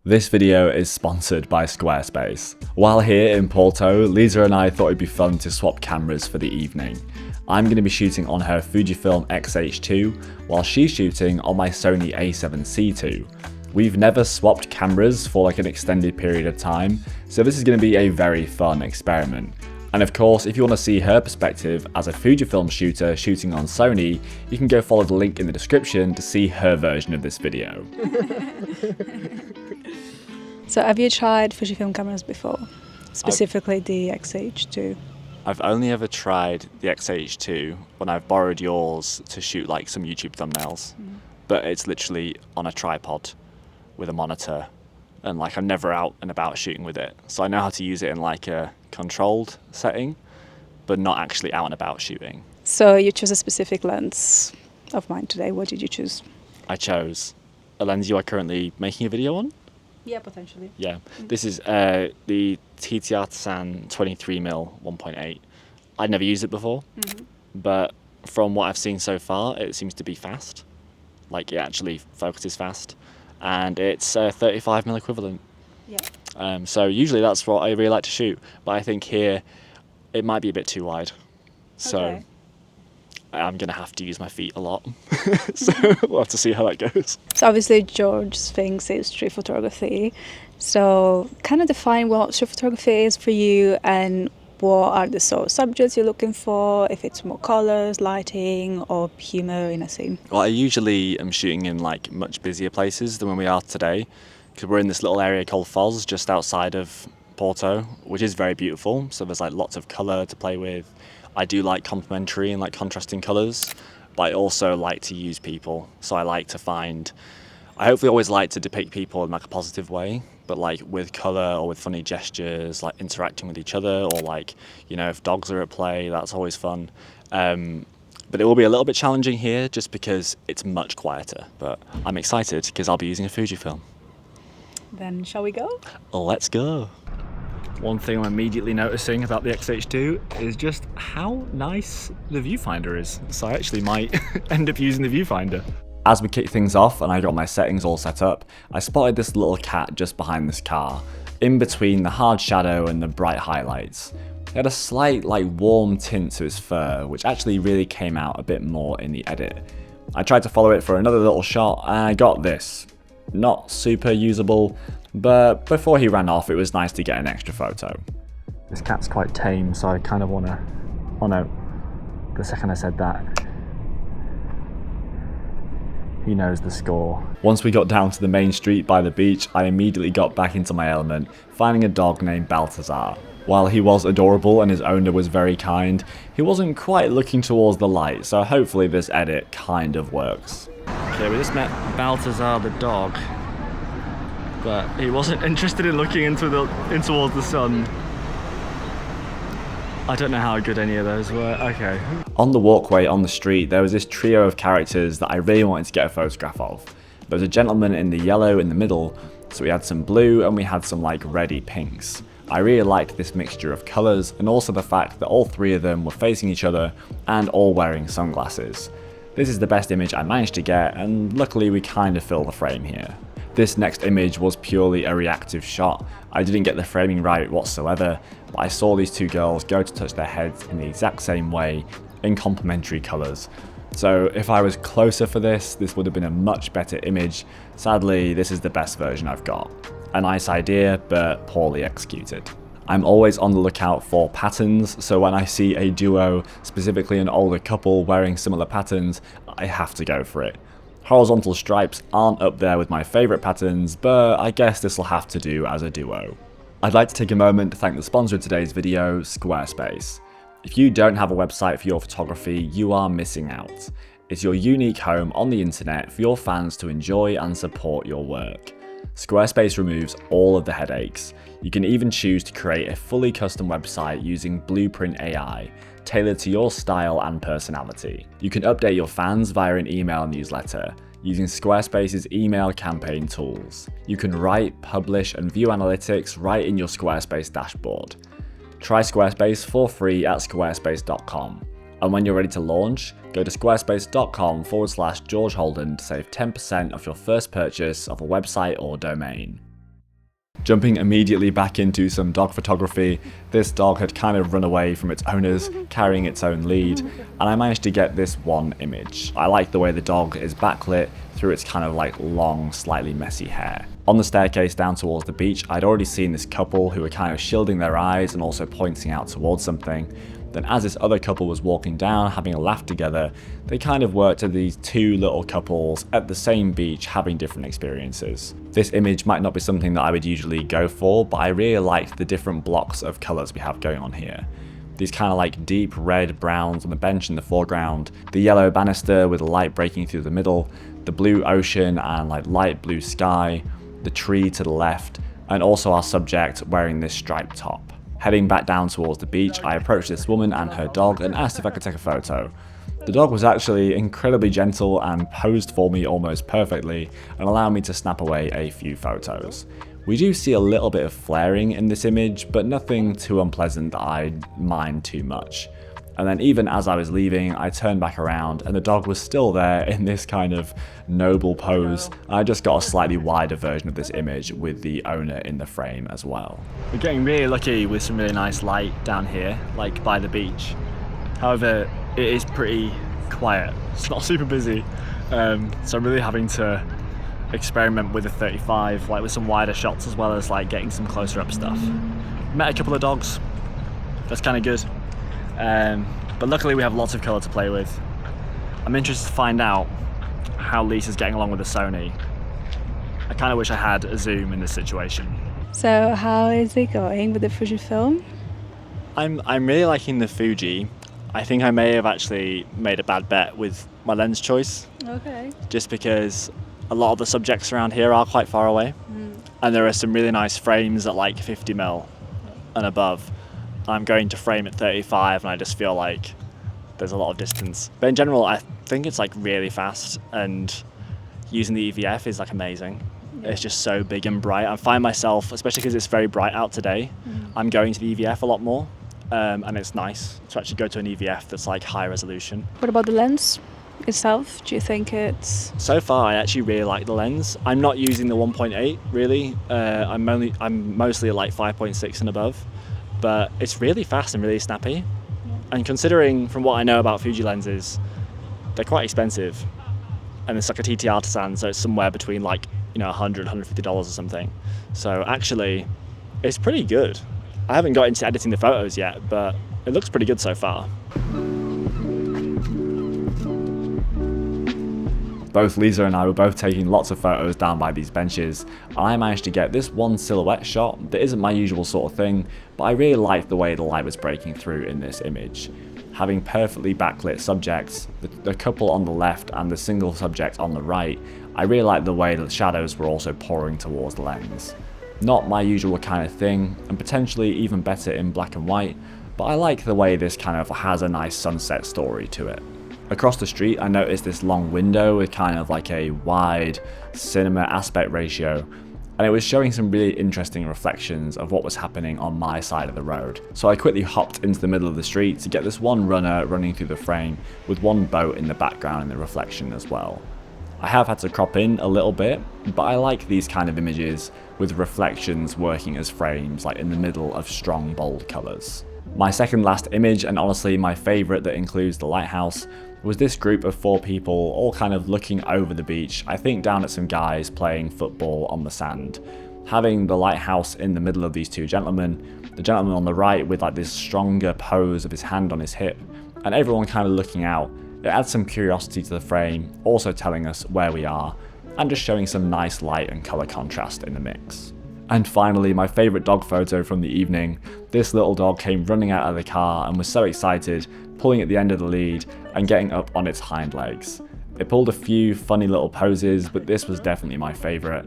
This video is sponsored by Squarespace. While here in Porto, Lisa and I thought it'd be fun to swap cameras for the evening. I'm going to be shooting on her Fujifilm XH2 while she's shooting on my Sony A7C II. We've never swapped cameras for like an extended period of time, so this is going to be a very fun experiment. And of course, if you want to see her perspective as a Fujifilm shooter shooting on Sony, you can go follow the link in the description to see her version of this video. So have you tried Fujifilm cameras before? Specifically the XH2? I've only ever tried the XH2 when I've borrowed yours to shoot like some YouTube thumbnails, but it's literally on a tripod with a monitor, and like I'm never out and about shooting with it. So I know how to use it in like a controlled setting, but not actually out and about shooting. So you chose a specific lens of mine today. What did you choose? I chose a lens you are currently making a video on. Yeah, potentially. Yeah, this is the TTartisan 23mm 1.8. I'd never used it before, but from what I've seen so far, it seems to be fast. Like it actually focuses fast, and it's 35mm equivalent. Yeah. So usually that's what I really like to shoot, but I think here it might be a bit too wide. So Okay. I'm gonna have to use my feet a lot. So we'll have to see how that goes. So obviously George thinks it's street photography. So kind of define what street photography is for you and what are the sort of subjects you're looking for, if it's more colours, lighting or humour in a scene. Well, I usually am shooting in like much busier places than when we are today, because we're in this little area called Foz just outside of Porto, which is very beautiful. So there's like lots of colour to play with. I do like complementary and like contrasting colours, but I also like to use people. So I hopefully always like to depict people in like a positive way, but like with colour or with funny gestures, like interacting with each other, or like, you know, if dogs are at play, that's always fun. But it will be a little bit challenging here just because it's much quieter, but I'm excited because I'll be using a Fujifilm. Then shall we go? Let's go. One thing I'm immediately noticing about the XH2 is just how nice the viewfinder is. So I actually might end up using the viewfinder. As we kick things off and I got my settings all set up, I spotted this little cat just behind this car, in between the hard shadow and the bright highlights. He had a slight like warm tint to his fur, which actually really came out a bit more in the edit. I tried to follow it for another little shot and I got this. Not super usable, but before he ran off, it was nice to get an extra photo. This cat's quite tame, so I kind of want to... Oh no, the second I said that, he knows the score. Once we got down to the main street by the beach, I immediately got back into my element, finding a dog named Balthazar. While he was adorable and his owner was very kind, he wasn't quite looking towards the light, so hopefully this edit kind of works. Okay, we just met Balthazar the dog, but he wasn't interested in looking in towards the sun. I don't know how good any of those were. Okay. On the walkway on the street, there was this trio of characters that I really wanted to get a photograph of. There was a gentleman in the yellow in the middle, so we had some blue and we had some like reddy pinks. I really liked this mixture of colours and also the fact that all three of them were facing each other and all wearing sunglasses. This is the best image I managed to get, and luckily we kind of fill the frame here. This next image was purely a reactive shot. I didn't get the framing right whatsoever, but I saw these two girls go to touch their heads in the exact same way, in complementary colours. So if I was closer for this would have been a much better image. Sadly, this is the best version I've got. A nice idea, but poorly executed. I'm always on the lookout for patterns, so when I see a duo, specifically an older couple wearing similar patterns, I have to go for it. Horizontal stripes aren't up there with my favourite patterns, but I guess this will have to do as a duo. I'd like to take a moment to thank the sponsor of today's video, Squarespace. If you don't have a website for your photography, you are missing out. It's your unique home on the internet for your fans to enjoy and support your work. Squarespace removes all of the headaches. You can even choose to create a fully custom website using Blueprint AI, tailored to your style and personality. You can update your fans via an email newsletter, using Squarespace's email campaign tools. You can write, publish, and view analytics right in your Squarespace dashboard. Try Squarespace for free at squarespace.com. And when you're ready to launch, go to squarespace.com/GeorgeHolden to save 10% off your first purchase of a website or domain. Jumping immediately back into some dog photography, this dog had kind of run away from its owners, carrying its own lead, and I managed to get this one image. I like the way the dog is backlit through its kind of like long, slightly messy hair. On the staircase down towards the beach, I'd already seen this couple who were kind of shielding their eyes and also pointing out towards something. Then as this other couple was walking down, having a laugh together, they kind of worked to these two little couples at the same beach having different experiences. This image might not be something that I would usually go for, but I really liked the different blocks of colours we have going on here. These kind of like deep red browns on the bench in the foreground, the yellow banister with light breaking through the middle, the blue ocean and like light blue sky, the tree to the left, and also our subject wearing this striped top. Heading back down towards the beach, I approached this woman and her dog and asked if I could take a photo. The dog was actually incredibly gentle and posed for me almost perfectly and allowed me to snap away a few photos. We do see a little bit of flaring in this image, but nothing too unpleasant that I'd mind too much. And then even as I was leaving, I turned back around and the dog was still there in this kind of noble pose. I just got a slightly wider version of this image with the owner in the frame as well. We're getting really lucky with some really nice light down here, like by the beach. However, it is pretty quiet. It's not super busy. So I'm really having to experiment with a 35, like with some wider shots as well as like getting some closer up stuff. Met a couple of dogs. That's kind of good. But luckily we have lots of colour to play with. I'm interested to find out how Lisa's getting along with the Sony. I kind of wish I had a zoom in this situation. So how is it going with the Fujifilm? I'm really liking the Fuji. I think I may have actually made a bad bet with my lens choice. Okay. Just because a lot of the subjects around here are quite far away. And there are some really nice frames at like 50mm and above. I'm going to frame at 35 and I just feel like there's a lot of distance. But in general, I think it's like really fast and using the EVF is like amazing. It's just so big and bright. I find myself, especially because it's very bright out today, I'm going to the EVF a lot more and it's nice to actually go to an EVF that's like high resolution. What about the lens itself? Do you think it's... So far, I actually really like the lens. I'm not using the 1.8 really. I'm mostly at like 5.6 and above. But it's really fast and really snappy. And considering from what I know about Fuji lenses, they're quite expensive. And it's like a TTartisan, so it's somewhere between like, $100, $150 or something. So actually, it's pretty good. I haven't got into editing the photos yet, but it looks pretty good so far. Both Lisa and I were both taking lots of photos down by these benches, and I managed to get this one silhouette shot that isn't my usual sort of thing, but I really liked the way the light was breaking through in this image. Having perfectly backlit subjects, the couple on the left and the single subject on the right, I really liked the way that the shadows were also pouring towards the lens. Not my usual kind of thing, and potentially even better in black and white, but I like the way this kind of has a nice sunset story to it. Across the street, I noticed this long window with kind of like a wide cinema aspect ratio, and it was showing some really interesting reflections of what was happening on my side of the road. So I quickly hopped into the middle of the street to get this one runner running through the frame with one boat in the background in the reflection as well. I have had to crop in a little bit, but I like these kind of images with reflections working as frames, like in the middle of strong, bold colours. My second last image, and honestly my favourite that includes the lighthouse, was this group of 4 people all kind of looking over the beach, I think down at some guys playing football on the sand. Having the lighthouse in the middle of these 2 gentlemen, the gentleman on the right with like this stronger pose of his hand on his hip, and everyone kind of looking out, it adds some curiosity to the frame, also telling us where we are, and just showing some nice light and colour contrast in the mix. And finally, my favourite dog photo from the evening. This little dog came running out of the car and was so excited, pulling at the end of the lead and getting up on its hind legs. It pulled a few funny little poses, but this was definitely my favourite.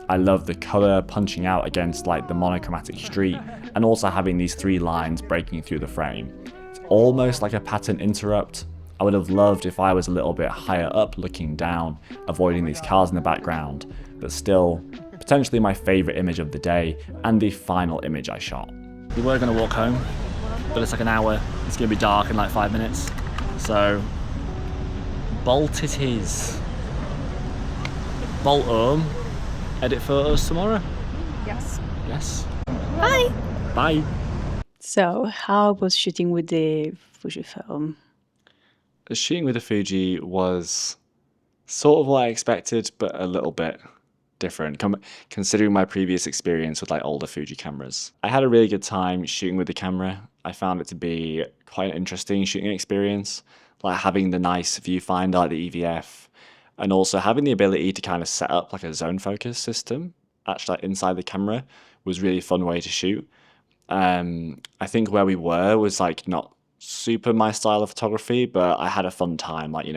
I love the colour punching out against like the monochromatic street and also having these 3 lines breaking through the frame. It's almost like a pattern interrupt. I would have loved if I was a little bit higher up looking down, avoiding these cars in the background, but still, potentially my favourite image of the day and the final image I shot. We were going to walk home, but it's like an hour. It's going to be dark in like 5 minutes. So, bolt it is. Bolt home, edit photos tomorrow. Yes. Yes. Bye. Bye. So, how was shooting with the Fujifilm? Shooting with the Fuji was sort of what I expected, but a little bit different, considering my previous experience with like older Fuji cameras. I had a really good time shooting with the camera. I found it to be quite an interesting shooting experience, like having the nice viewfinder, like the EVF, and also having the ability to kind of set up like a zone focus system actually like, inside the camera was really fun way to shoot. I think where we were was like not super my style of photography, but I had a fun time, like,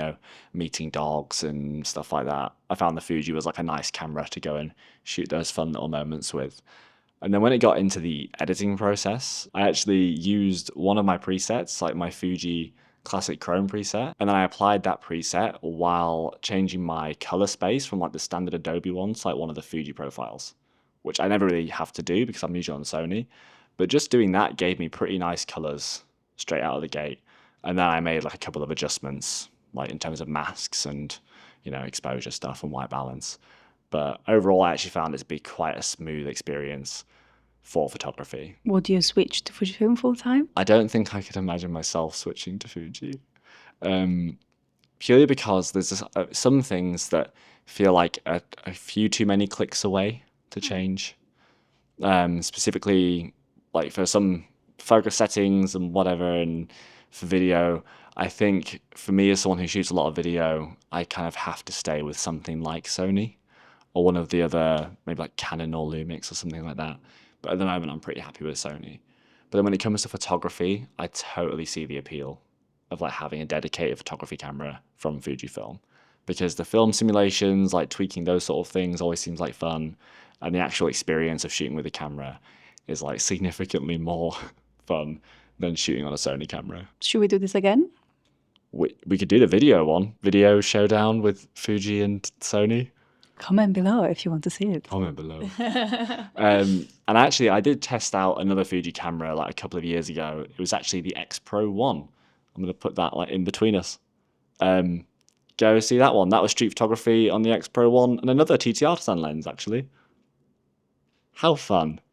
meeting dogs and stuff like that. I found the Fuji was like a nice camera to go and shoot those fun little moments with. And then when it got into the editing process, I actually used one of my presets, like my Fuji classic chrome preset, and then I applied that preset while changing my color space from like the standard Adobe one to like one of the Fuji profiles, which I never really have to do because I'm usually on Sony. But just doing that gave me pretty nice colors straight out of the gate. And then I made like a couple of adjustments, like in terms of masks and, exposure stuff and white balance. But overall, I actually found it to be quite a smooth experience for photography. Would you switch to Fujifilm full time? I don't think I could imagine myself switching to Fuji. Purely because there's some things that feel like a few too many clicks away to change. Specifically, like for some focus settings and whatever, and for video, I think for me as someone who shoots a lot of video, I kind of have to stay with something like Sony or one of the other, maybe like Canon or Lumix or something like that. But at the moment, I'm pretty happy with Sony. But then when it comes to photography, I totally see the appeal of like having a dedicated photography camera from Fujifilm, because the film simulations, like tweaking those sort of things, always seems like fun, and the actual experience of shooting with a camera is like significantly more fun than shooting on a Sony camera. Should we do this again? We could do the video showdown with Fuji and Sony. Comment below if you want to see it. Comment below. And actually, I did test out another Fuji camera like a couple of years ago. It was actually the X Pro 1. I'm going to put that like in between us. Go see that one. That was street photography on the X Pro 1 and another TTartisan lens, actually. How fun.